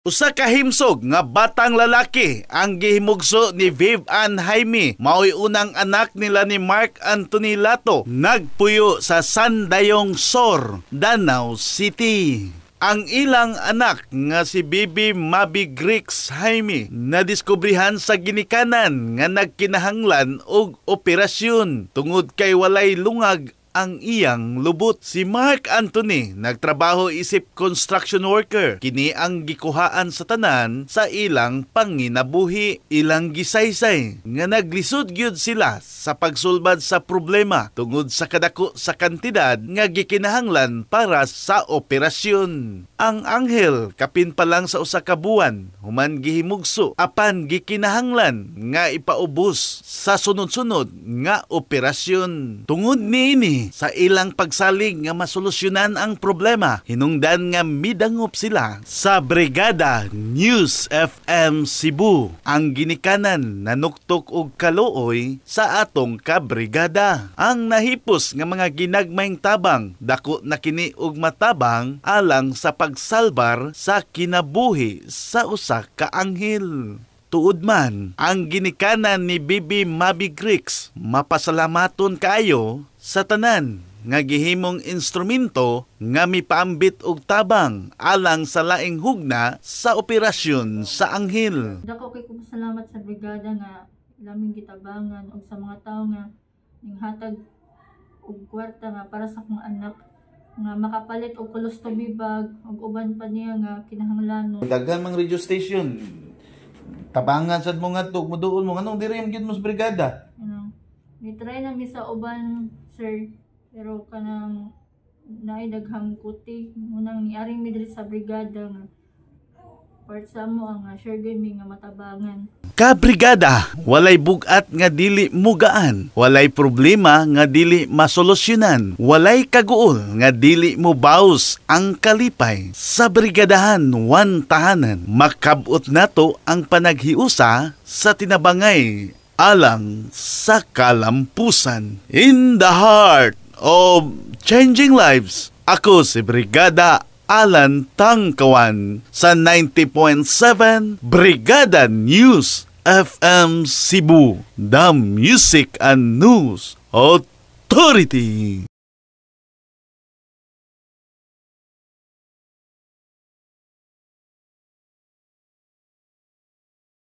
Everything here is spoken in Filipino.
Usa ka himsog nga batang lalaki ang gihimugso ni Viv Ann Jaime, mao'y unang anak nila ni Mark Anthony Lato, nagpuyo sa Sandayong Sur, Danau City. Ang ilang anak nga si Bibi Mabi Grix Jaime nadiskubrihan sa ginikanan nga nagkinahanglan og operasyon tungod kay walay lungag ang iyang lubot. Si Mark Anthony nagtrabaho isip construction worker. Kini ang gikuhaan sa tanan sa ilang panginabuhi. Ilang gisaysay nga naglisod gyud sila sa pagsulbad sa problema tungod sa kadako sa kantidad nga gikinahanglan para sa operasyon. Ang anghel kapin pa lang sa usa ka buwan human gihimugso apan gikinahanglan nga ipaubos sa sunod-sunod nga operasyon. Tungod niini sa ilang pagsalig nga masolusyonan ang problema, hinungdan nga midangop sila sa Brigada News FM Cebu. Ang ginikanan nanuktok og kaluoy sa atong kabrigada. Ang nahipos nga mga ginagmayng tabang, dako na kini og matabang alang sa pagsalbar sa kinabuhi sa usa ka anghel. Tuod man, ang ginikanan ni Bibi Mabi Grix, mapasalamaton kaayo sa tanan nga gihimong instrumento nga mipaambit og tabang alang sa laing hugna sa operasyon sa anghel. Dako kay ko salamat sa brigada nga laming gitabangan og sa mga tawo nga ninghatag og kwarta nga para sa akong anak nga makapalit og colostomy bag ug uban pa niya nga kinahanglanon. Daghan mang radio station. Tabangan sad mo nga tug moduol mo nganong diri ang gyud mo sa brigada. Ni-try na mi sa uban, sir, pero kanang naay daghang kuti munang niaring mi diri sa brigada nga part sa mo ang sure mi nga matabangan. Kabrigada, walay bugat nga dili mugaan, walay problema nga dili masolusyonan, walay kaguol nga dili mo baos ang kalipay. Sa brigadahan, wan tahanan, makabot nato ang panaghiusa sa tinabangay alang sa kalampusan. In the heart of changing lives, ako si Brigada Alan Tangkawan sa 90.7 Brigada News FM Cebu, the Music and News Authority.